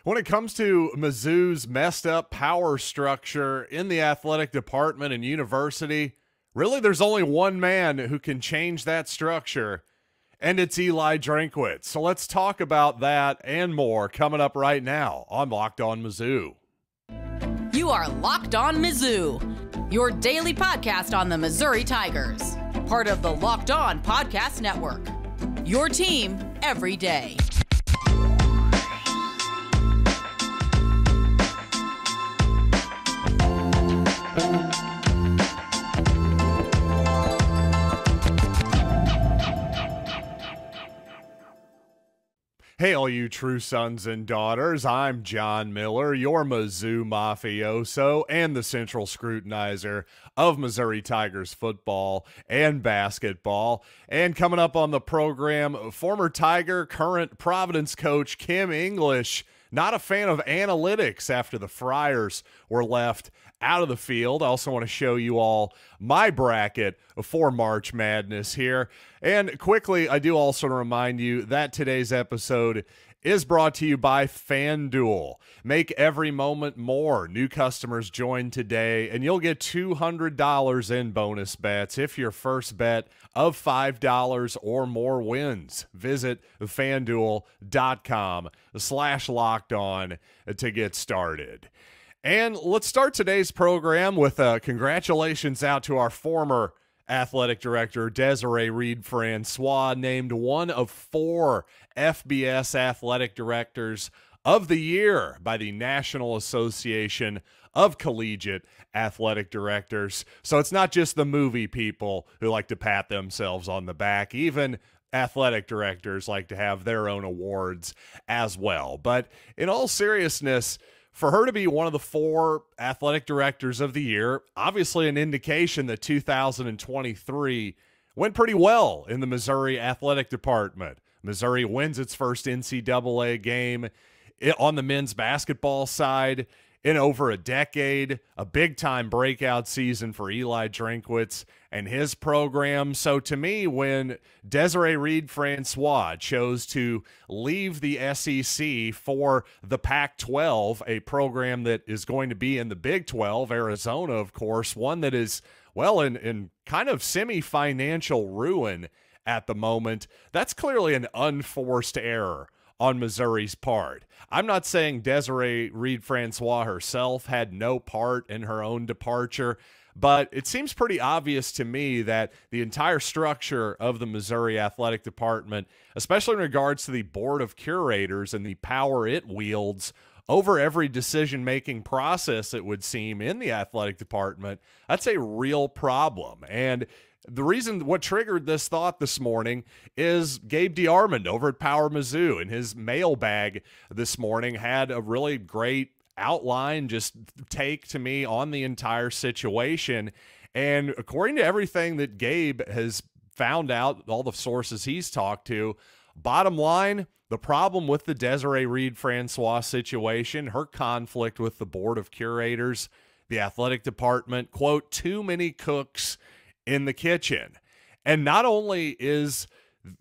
When it comes to Mizzou's messed up power structure in the athletic department and university, really there's only one man who can change that structure, and it's Eli Drinkwitz. So let's talk about that and more coming up right now on Locked On Mizzou. You are Locked On Mizzou, your daily podcast on the Missouri Tigers, part of the Locked On Podcast Network, your team every day. Hey, all you true sons and daughters, I'm John Miller, your Mizzou mafioso and the central scrutinizer of Missouri Tigers football and basketball. And coming up on the program, former Tiger, current Providence coach Kim English, not a fan of analytics after the Friars were left out of the field. I also want to show you all my bracket for March Madness here. And quickly, I do also remind you that today's episode is brought to you by FanDuel. Make every moment more. New customers join today, and you'll get $200 in bonus bets if your first bet of $5 or more wins. Visit FanDuel.com/lockedon to get started. And let's start today's program with congratulations out to our former athletic director, Desiree Reed-Francois, named one of 4 FBS athletic directors of the year by the National Association of Collegiate Athletic Directors. So it's not just the movie people who like to pat themselves on the back. Even athletic directors like to have their own awards as well. But in all seriousness, for her to be one of the 4 athletic directors of the year, obviously an indication that 2023 went pretty well in the Missouri athletic department. Missouri wins its first NCAA game on the men's basketball side in over a decade, a big-time breakout season for Eli Drinkwitz and his program. So to me, when Desiree Reed-Francois chose to leave the SEC for the Pac-12, a program that is going to be in the Big 12, Arizona, of course, one that is, well, in kind of semi-financial ruin at the moment, that's clearly an unforced error on Missouri's part. I'm not saying Desiree Reed-Francois herself had no part in her own departure, but it seems pretty obvious to me that the entire structure of the Missouri athletic department, especially in regards to the board of curators and the power it wields over every decision-making process, it would seem, in the athletic department, that's a real problem. And the reason what triggered this thought this morning is Gabe DeArmond over at Power Mizzou in his mailbag this morning had a really great outline, just take to me on the entire situation. And according to everything that Gabe has found out, all the sources he's talked to, bottom line, the problem with the Desiree Reed-Francois situation, her conflict with the board of curators, the athletic department, quote, too many cooks in the kitchen. And not only is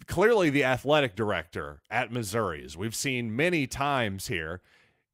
clearly the athletic director at Missouri, as we've seen many times here,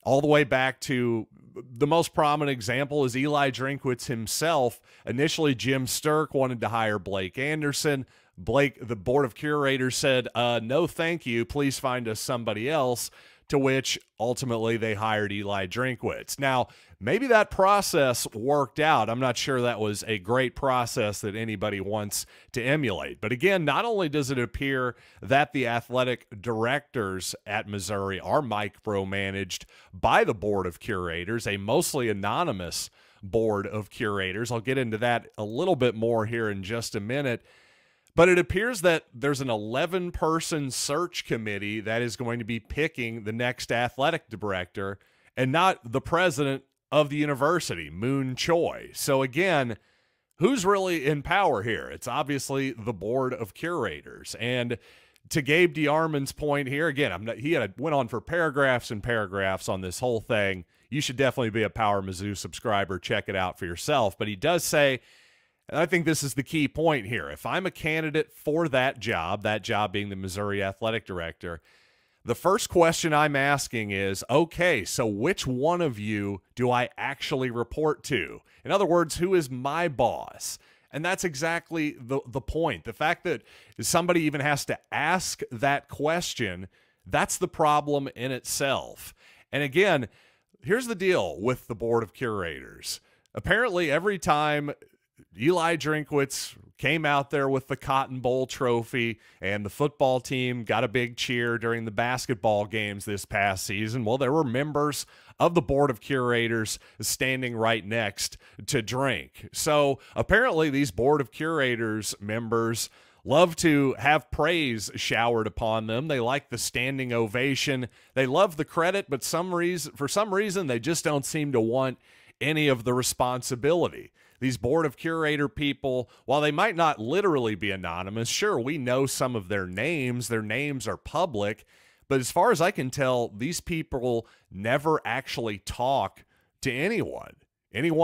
all the way back to the most prominent example is Eli Drinkwitz himself. Initially, Jim Sturk wanted to hire Blake Anderson. The board of curators said, no, thank you. Please find us somebody else, to which ultimately they hired Eli Drinkwitz. Now, maybe that process worked out. I'm not sure that was a great process that anybody wants to emulate. But again, not only does it appear that the athletic directors at Missouri are micromanaged by the board of curators, a mostly anonymous board of curators. I'll get into that a little bit more here in just a minute. But it appears that there's an 11-person search committee that is going to be picking the next athletic director and not the president of the university, Moon Choi. So again, who's really in power here? It's obviously the board of curators. And to Gabe DeArmond's point here, again, he went on for paragraphs and paragraphs on this whole thing. You should definitely be a Power Mizzou subscriber. Check it out for yourself. But he does say, and I think this is the key point here, if I'm a candidate for that job being the Missouri athletic director, The first question I'm asking is, okay, so which one of you do I actually report to? In other words, who is my boss? And that's exactly the point. The fact that somebody even has to ask that question, that's the problem in itself. And again, here's the deal with the Board of Curators. Apparently, every time Eli Drinkwitz came out there with the Cotton Bowl trophy and the football team got a big cheer during the basketball games this past season, well, there were members of the Board of Curators standing right next to Drink. So apparently these Board of Curators members love to have praise showered upon them. They like the standing ovation. They love the credit, but for some reason, they just don't seem to want any of the responsibility. These Board of Curator people, while they might not literally be anonymous, sure, we know some of their names. Their names are public. But as far as I can tell, these people never actually talk to anyone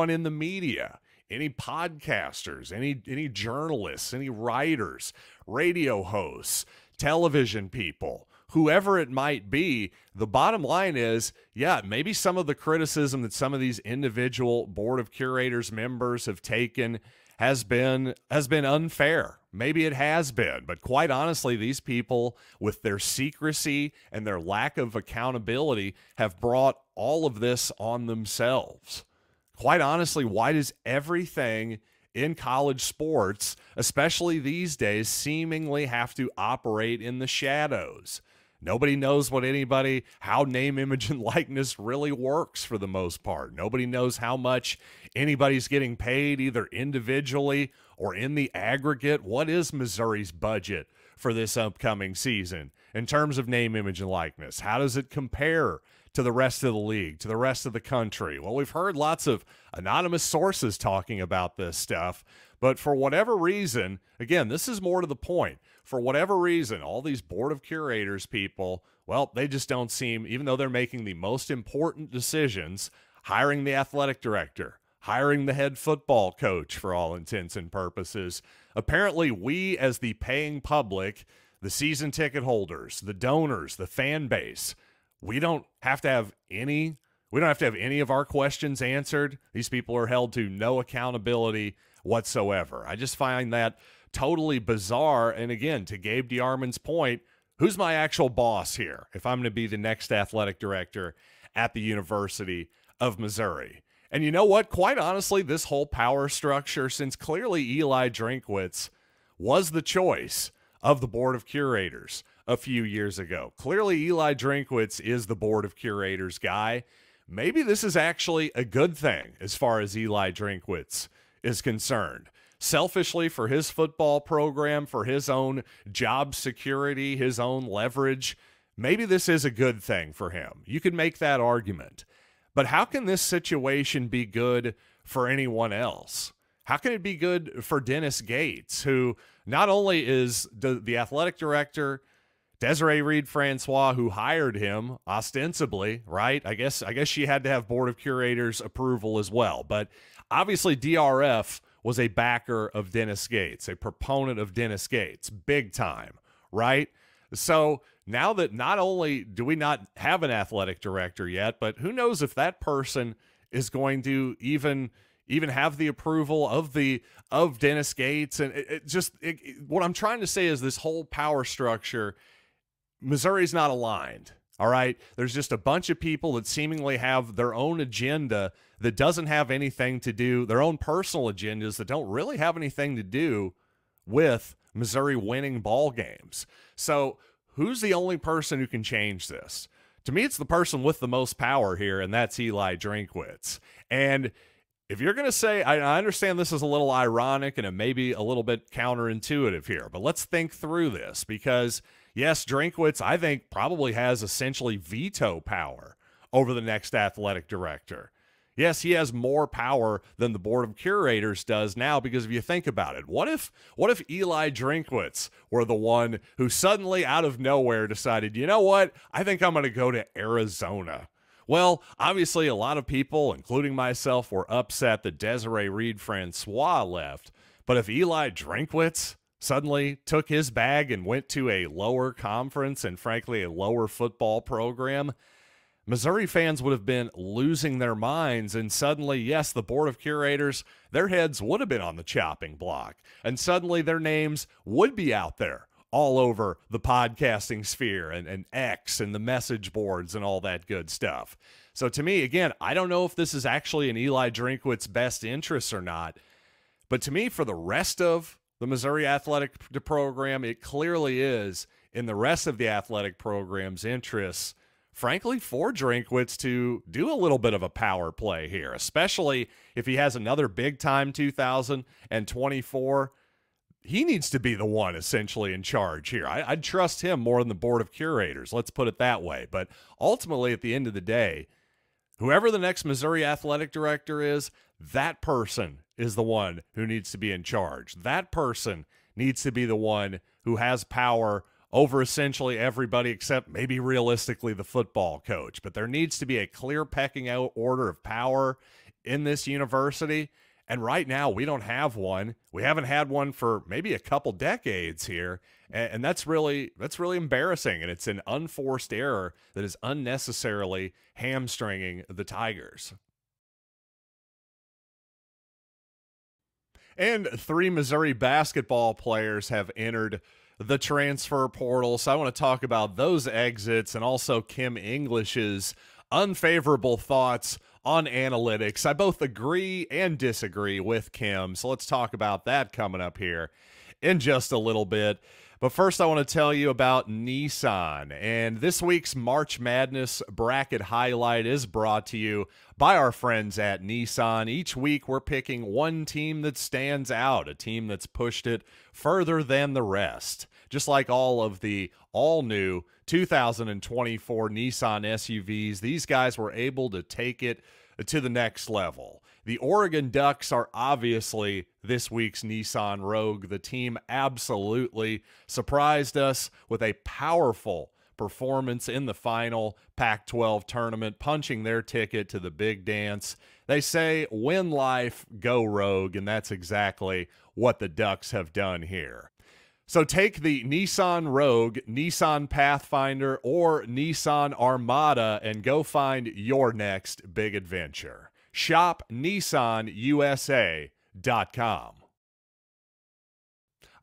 in the media, any podcasters, any journalists, any writers, radio hosts, television people, whoever it might be. The bottom line is, yeah, maybe some of the criticism that some of these individual Board of Curators members have taken has been unfair. Maybe it has been, but quite honestly, these people with their secrecy and their lack of accountability have brought all of this on themselves. Quite honestly, why does everything in college sports, especially these days, seemingly have to operate in the shadows? Nobody knows how name, image, and likeness really works for the most part. Nobody knows how much anybody's getting paid, either individually or in the aggregate. What is Missouri's budget for this upcoming season in terms of name, image, and likeness? How does it compare to the rest of the league, to the rest of the country? Well, we've heard lots of anonymous sources talking about this stuff, but for whatever reason, again, this is more to the point. For whatever reason, all these Board of Curators people, well, they just don't seem, even though they're making the most important decisions, hiring the athletic director, hiring the head football coach for all intents and purposes, apparently we as the paying public, the season ticket holders, the donors, the fan base, we don't have to have any of our questions answered. These people are held to no accountability whatsoever. I just find that totally bizarre. And again, to Gabe DeArmond's point, who's my actual boss here if I'm going to be the next athletic director at the University of Missouri? And you know what? Quite honestly, this whole power structure, since clearly Eli Drinkwitz was the choice of the Board of Curators a few years ago. Clearly, Eli Drinkwitz is the Board of Curators guy. Maybe this is actually a good thing as far as Eli Drinkwitz is concerned. Selfishly, for his football program, for his own job security, his own leverage, maybe this is a good thing for him. You could make that argument. But how can this situation be good for anyone else? How can it be good for Dennis Gates, who not only is the athletic director, Desiree Reed-Francois, who hired him ostensibly, right? I guess she had to have Board of Curators approval as well. But obviously DRF was a backer of Dennis Gates, a proponent of Dennis Gates, big time, right? So now that not only do we not have an athletic director yet, but who knows if that person is going to even have the approval of Dennis Gates. And what I'm trying to say is this whole power structure, Missouri's not aligned. All right. There's just a bunch of people that seemingly have their own agenda that doesn't have anything to do, their own personal agendas that don't really have anything to do with Missouri winning ball games. So who's the only person who can change this? To me, it's the person with the most power here, and that's Eli Drinkwitz. And if you're going to say, I understand this is a little ironic and it may be a little bit counterintuitive here, but let's think through this because, yes, Drinkwitz, I think, probably has essentially veto power over the next athletic director. Yes, he has more power than the Board of Curators does now because if you think about it, what if Eli Drinkwitz were the one who suddenly out of nowhere decided, you know what, I think I'm going to go to Arizona? Well, obviously a lot of people, including myself, were upset that Desiree Reed-Francois left. But if Eli Drinkwitz suddenly took his bag and went to a lower conference and frankly a lower football program, Missouri fans would have been losing their minds, and suddenly, yes, the Board of Curators, their heads would have been on the chopping block, and suddenly their names would be out there all over the podcasting sphere and X and the message boards and all that good stuff. So to me, again, I don't know if this is actually in Eli Drinkwitz's best interests or not, but to me, for the rest of the Missouri athletic program, it clearly is in the rest of the athletic program's interests, frankly, for Drinkwitz to do a little bit of a power play here, especially if he has another big-time 2024. He needs to be the one essentially in charge here. I'd trust him more than the Board of Curators. Let's put it that way. But ultimately, at the end of the day, whoever the next Missouri athletic director is, that person is the one who needs to be in charge. That person needs to be the one who has power over essentially everybody except maybe realistically the football coach. But there needs to be a clear pecking out order of power in this university. And right now, we don't have one. We haven't had one for maybe a couple decades here. And that's really embarrassing. And it's an unforced error that is unnecessarily hamstringing the Tigers. And 3 Missouri basketball players have entered the transfer portal. So I want to talk about those exits and also Kim English's unfavorable thoughts on analytics. I both agree and disagree with Kim. So let's talk about that coming up here in just a little bit. But first, I want to tell you about Nissan. And this week's March Madness bracket highlight is brought to you by our friends at Nissan. Each week, we're picking one team that stands out, a team that's pushed it further than the rest. Just like all of the all-new 2024 Nissan SUVs, these guys were able to take it to the next level. The Oregon Ducks are obviously this week's Nissan Rogue. The team absolutely surprised us with a powerful performance in the final Pac-12 tournament, punching their ticket to the big dance. They say, win life, go Rogue, and that's exactly what the Ducks have done here. So take the Nissan Rogue, Nissan Pathfinder, or Nissan Armada and go find your next big adventure. Shop NissanUSA.com.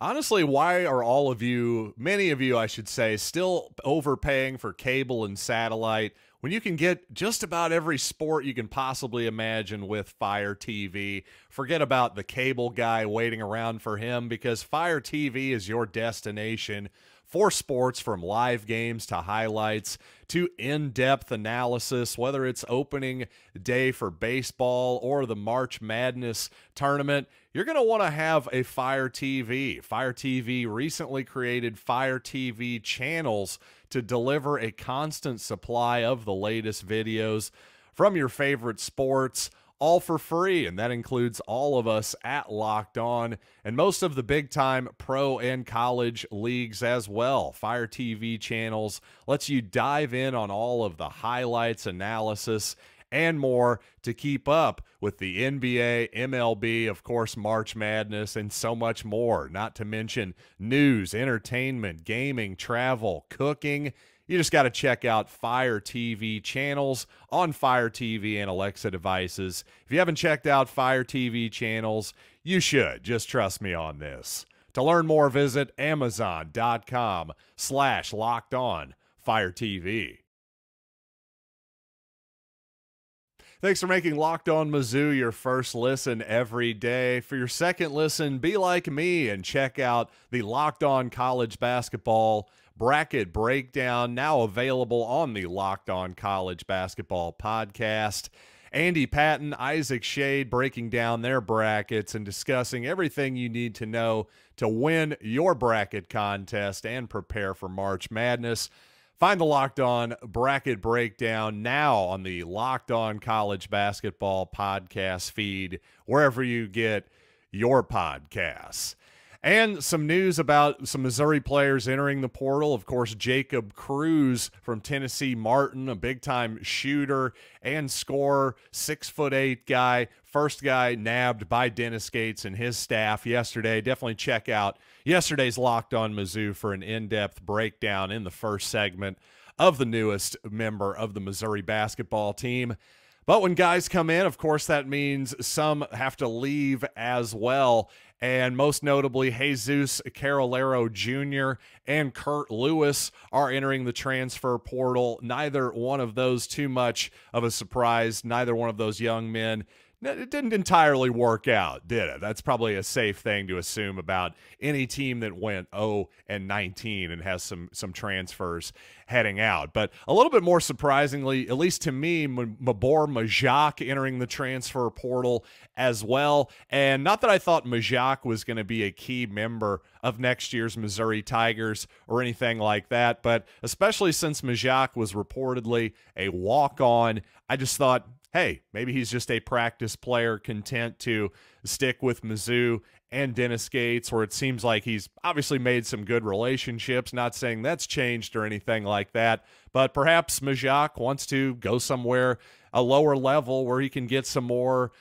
Honestly, why are all of you, many of you I should say, still overpaying for cable and satellite when you can get just about every sport you can possibly imagine with Fire TV? Forget about the cable guy waiting around for him, because Fire TV is your destination for sports, from live games to highlights to in-depth analysis, whether it's opening day for baseball or the March Madness tournament. You're going to want to have a Fire TV. Fire TV recently created Fire TV channels to deliver a constant supply of the latest videos from your favorite sports, all for free, and that includes all of us at Locked On and most of the big-time pro and college leagues as well. Fire TV channels lets you dive in on all of the highlights, analysis, and more to keep up with the NBA, MLB, of course, March Madness, and so much more, not to mention news, entertainment, gaming, travel, cooking. You just got to check out Fire TV channels on Fire TV and Alexa devices. If you haven't checked out Fire TV channels, you should. Just trust me on this. To learn more, visit Amazon.com/LockedOnFireTV. Thanks for making Locked On Mizzou your first listen every day. For your second listen, be like me and check out the Locked On College Basketball Bracket Breakdown, now available on the Locked On College Basketball podcast. Andy Patton, Isaac Shade breaking down their brackets and discussing everything you need to know to win your bracket contest and prepare for March Madness. Find the Locked On Bracket Breakdown now on the Locked On College Basketball podcast feed, wherever you get your podcasts. And some news about some Missouri players entering the portal. Of course, Jacob Cruz from Tennessee Martin, a big-time shooter and scorer, 6'8" guy, first guy nabbed by Dennis Gates and his staff yesterday. Definitely check out yesterday's Locked On Mizzou for an in-depth breakdown in the first segment of the newest member of the Missouri basketball team. But when guys come in, of course, that means some have to leave as well. And most notably, Jesus Carolero Jr. and Kurt Lewis are entering the transfer portal. Neither one of those too much of a surprise. Neither one of those young men. It didn't entirely work out, did it? That's probably a safe thing to assume about any team that went 0-19 and has some transfers heading out. But a little bit more surprisingly, at least to me, Mabor Majak entering the transfer portal as well. And not that I thought Majak was going to be a key member of next year's Missouri Tigers or anything like that, but especially since Majak was reportedly a walk-on, I just thought, hey, maybe he's just a practice player content to stick with Mizzou and Dennis Gates, or it seems like he's obviously made some good relationships. Not saying that's changed or anything like that, but perhaps Majak wants to go somewhere a lower level where he can get some more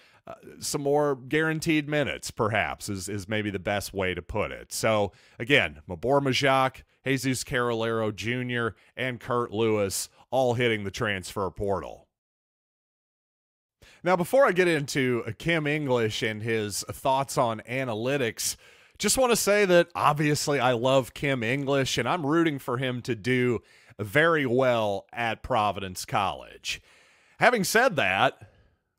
guaranteed minutes, perhaps, is maybe the best way to put it. So, again, Mabor Majak, Jesus Carolero Jr., and Kurt Lewis all hitting the transfer portal. Now, before I get into Kim English and his thoughts on analytics, just want to say that obviously I love Kim English, and I'm rooting for him to do very well at Providence College. Having said that,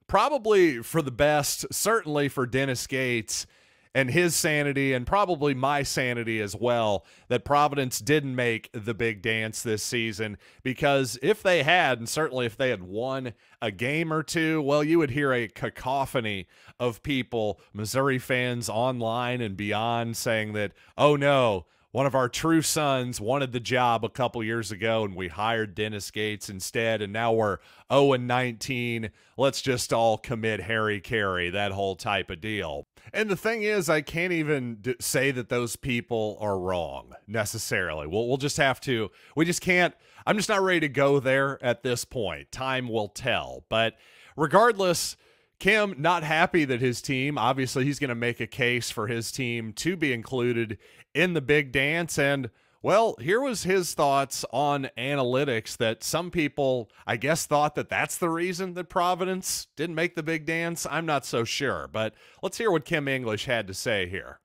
probably for the best, certainly for Dennis Gates and his sanity, and probably my sanity as well, that Providence didn't make the big dance this season, because if they had, and certainly if they had won a game or two, well, you would hear a cacophony of people, Missouri fans online and beyond, saying that, oh no, one of our true sons wanted the job a couple years ago and we hired Dennis Gates instead, and now we're 0-19. Let's just all commit Harry Carey, that whole type of deal. And the thing is, I can't even say that those people are wrong necessarily. We'll just have to, we just can't, I'm just not ready to go there at this point. Time will tell. But regardless, Kim not happy that his team, obviously he's going to make a case for his team to be included in the big dance. And well, here was his thoughts on analytics, that some people, I guess, thought that that's the reason that Providence didn't make the big dance. I'm not so sure, but let's hear what Kim English had to say here.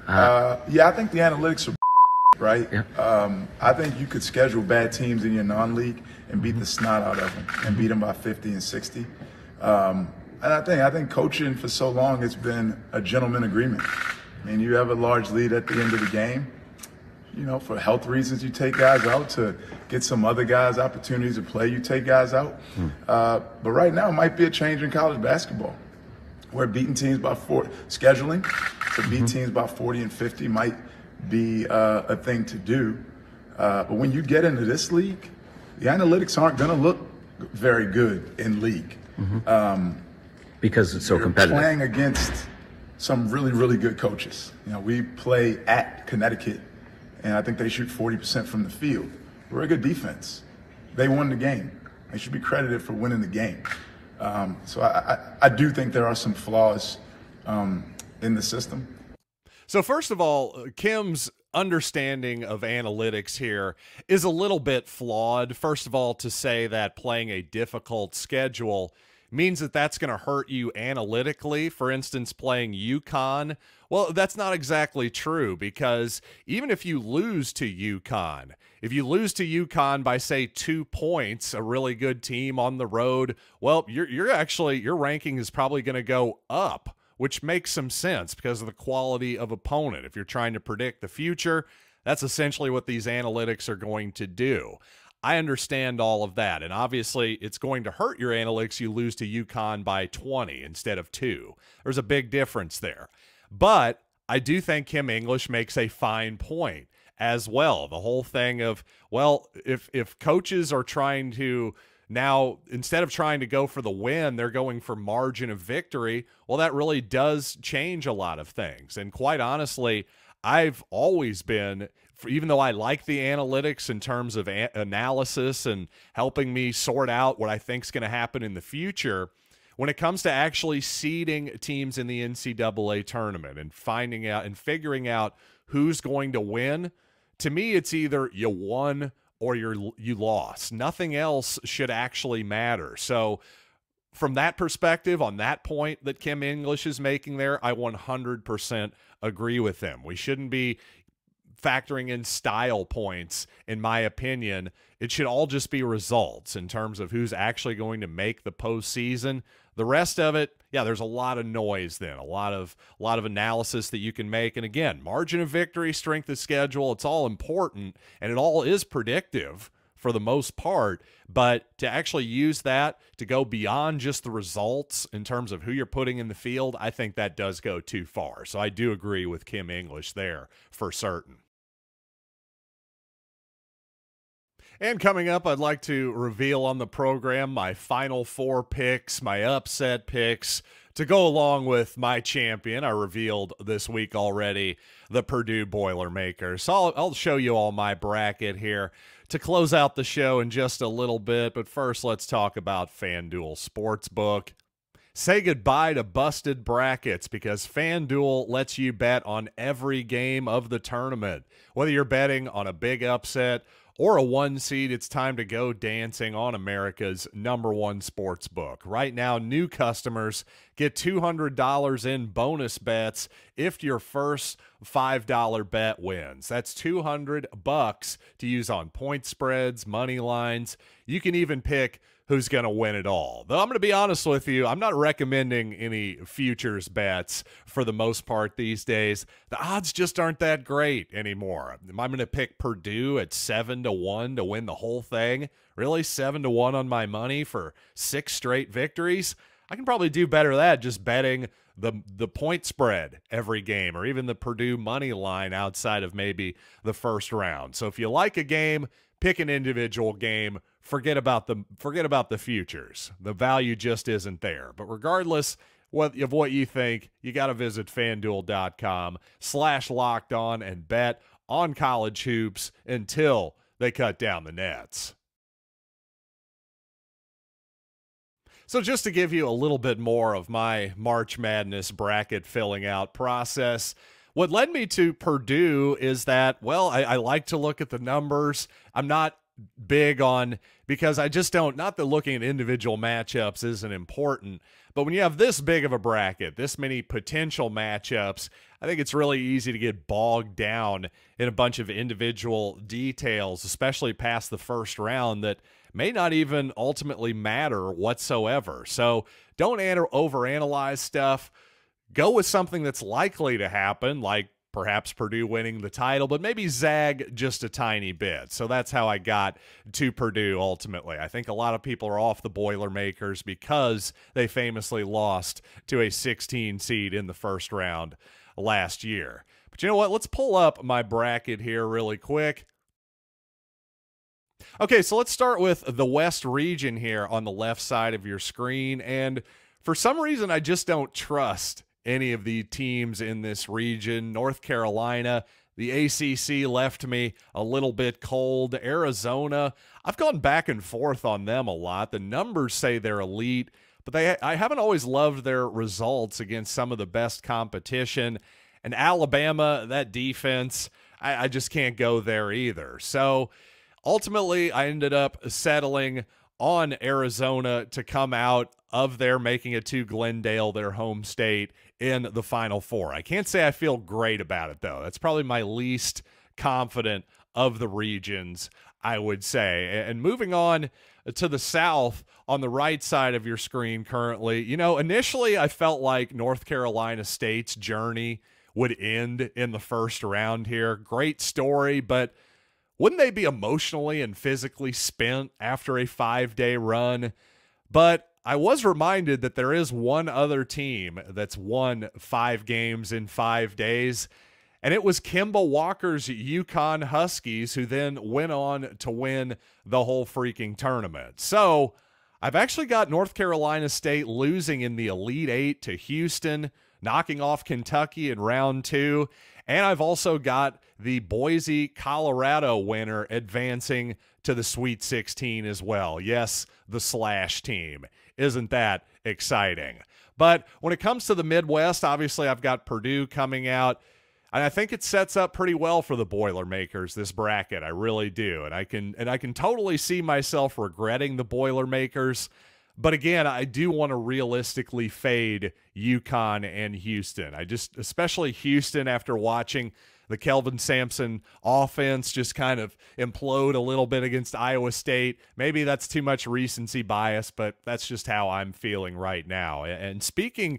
Yeah, I think the analytics are right. Yeah. I think you could schedule bad teams in your non-league and beat the snot out of them and beat them by 50 and 60. And I think coaching for so long has been a gentleman agreement. I mean, you have a large lead at the end of the game. You know, for health reasons, you take guys out to get some other guys opportunities to play. You take guys out. But right now, it might be a change in college basketball, where beating teams by scheduling to beat teams by 40 and 50 might be a thing to do. But when you get into this league, the analytics aren't going to look very good in league. Because it's so competitive. Playing against some really, really good coaches. You know, we play at Connecticut, and I think they shoot 40% from the field. We're a good defense. They won the game. They should be credited for winning the game. So I do think there are some flaws in the system. So first of all, Kim's understanding of analytics here is a little bit flawed. First of all, to say that playing a difficult schedule means that that's going to hurt you analytically. For instance, playing UConn. Well, that's not exactly true, because even if you lose to UConn, if you lose to UConn by, say, 2 points, a really good team on the road, well, your ranking is probably going to go up, which makes some sense because of the quality of opponent. If you're trying to predict the future, that's essentially what these analytics are going to do. I understand all of that, and obviously it's going to hurt your analytics. You lose to UConn by 20 instead of 2. There's a big difference there. But I do think Kim English makes a fine point as well. The whole thing of, well, if coaches are trying to now, instead of trying to go for the win, they're going for margin of victory, well, that really does change a lot of things. And quite honestly, I've always been, even though I like the analytics in terms of analysis and helping me sort out what I think is going to happen in the future, when it comes to actually seeding teams in the NCAA tournament and finding out and figuring out who's going to win, to me, it's either you won or you lost. Nothing else should actually matter. So from that perspective, on that point that Kim English is making there, I 100% agree with him. We shouldn't be factoring in style points, in my opinion. It should all just be results in terms of who's actually going to make the postseason. The rest of it, yeah, there's a lot of noise then, a lot of analysis that you can make. And again, margin of victory, strength of schedule, it's all important, and it all is predictive for the most part. But to actually use that to go beyond just the results in terms of who you're putting in the field, I think that does go too far. So I do agree with Kim English there for certain. And coming up, I'd like to reveal on the program my Final Four picks, my upset picks, to go along with my champion. I revealed this week already, the Purdue Boilermakers. So I'll show you all my bracket here to close out the show in just a little bit. But first, let's talk about FanDuel Sportsbook. Say goodbye to busted brackets, because FanDuel lets you bet on every game of the tournament. Whether you're betting on a big upset or a 1 seed, it's time to go dancing on America's #1 sports book. Right now, new customers get $200 in bonus bets if your first $5 bet wins. That's $200 to use on point spreads, money lines. You can even pick who's going to win it all. Though I'm going to be honest with you, I'm not recommending any futures bets for the most part these days. The odds just aren't that great anymore. I'm going to pick Purdue at 7-1 to win the whole thing. Really, 7-1 on my money for 6 straight victories? I can probably do better than that just betting the point spread every game, or even the Purdue money line outside of maybe the first round. So if you like a game, pick an individual game. Forget about the futures. The value just isn't there. But regardless of what you think, you got to visit FanDuel.com/lockedon and bet on college hoops until they cut down the nets. So just to give you a little bit more of my March Madness bracket filling out process, what led me to Purdue is that, well, I like to look at the numbers. I'm not big on, because I just don't, not that looking at individual matchups isn't important, but when you have this big of a bracket, this many potential matchups, I think it's really easy to get bogged down in a bunch of individual details, especially past the first round, that may not even ultimately matter whatsoever. So don't overanalyze stuff. Go with something that's likely to happen, like perhaps Purdue winning the title, but maybe zag just a tiny bit. So that's how I got to Purdue ultimately. I think a lot of people are off the Boilermakers because they famously lost to a 16 seed in the first round last year. But you know what? Let's pull up my bracket here really quick. Okay, so let's start with the West region here on the left side of your screen. And for some reason, I just don't trust any of the teams in this region. North Carolina, the ACC left me a little bit cold. Arizona, I've gone back and forth on them a lot. The numbers say they're elite, but I haven't always loved their results against some of the best competition. And Alabama, that defense, I just can't go there either. So ultimately, I ended up settling on Arizona to come out of there, making it to Glendale, their home state, in the Final Four. I can't say I feel great about it, though. That's probably my least confident of the regions, I would say. And moving on to the South, on the right side of your screen currently, you know, initially I felt like North Carolina State's journey would end in the first round here. Great story, but wouldn't they be emotionally and physically spent after a 5-day run? But I was reminded that there is one other team that's won 5 games in 5 days, and it was Kemba Walker's UConn Huskies, who then went on to win the whole freaking tournament. So I've actually got North Carolina State losing in the Elite Eight to Houston, knocking off Kentucky in round 2. And I've also got the Boise, Colorado winner advancing to the Sweet 16 as well. Yes, the Slash team. Isn't that exciting? But when it comes to the Midwest, obviously I've got Purdue coming out. And I think it sets up pretty well for the Boilermakers, this bracket. I really do. And I can totally see myself regretting the Boilermakers. But again, I do want to realistically fade UConn and Houston. Especially Houston, after watching the Kelvin Sampson offense just kind of implode a little bit against Iowa State. Maybe that's too much recency bias, but that's just how I'm feeling right now. And speaking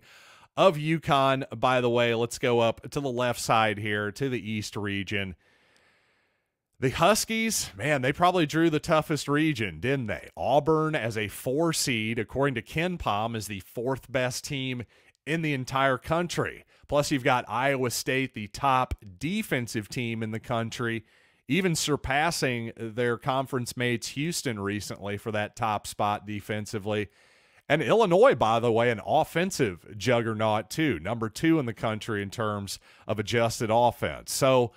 of UConn, by the way, let's go up to the left side here, to the East region. The Huskies, man, they probably drew the toughest region, didn't they? Auburn as a 4 seed, according to KenPom, is the 4th best team in the entire country. Plus, you've got Iowa State, the top defensive team in the country, even surpassing their conference mates Houston recently for that top spot defensively. And Illinois, by the way, an offensive juggernaut too, number 2 in the country in terms of adjusted offense. So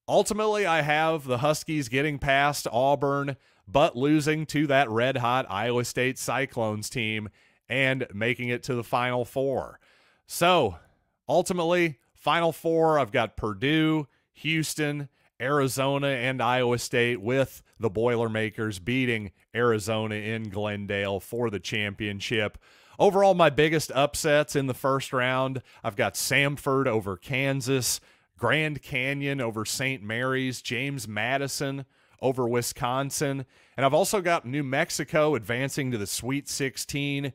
ultimately, I have the Huskies getting past Auburn, but losing to that red-hot Iowa State Cyclones team and making it to the Final Four. So ultimately, Final Four, I've got Purdue, Houston, Arizona, and Iowa State, with the Boilermakers beating Arizona in Glendale for the championship. Overall, my biggest upsets in the first round, I've got Samford over Kansas, Grand Canyon over St. Mary's, James Madison over Wisconsin, and I've also got New Mexico advancing to the Sweet 16.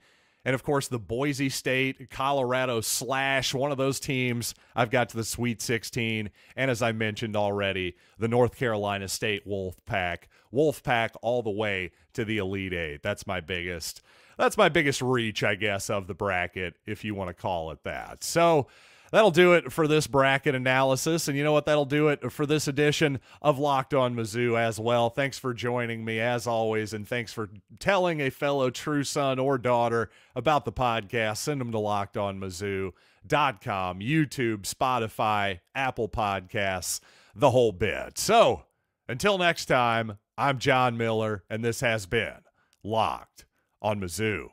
And, of course, the Boise State, Colorado Slash, one of those teams I've got to the Sweet 16. And as I mentioned already, the North Carolina State Wolfpack. Wolfpack all the way to the Elite Eight. That's my biggest reach, I guess, of the bracket, if you want to call it that. So that'll do it for this bracket analysis. And you know what? That'll do it for this edition of Locked On Mizzou as well. Thanks for joining me as always, and thanks for telling a fellow true son or daughter about the podcast. Send them to LockedOnMizzou.com, YouTube, Spotify, Apple Podcasts, the whole bit. So until next time, I'm John Miller, and this has been Locked on Mizzou.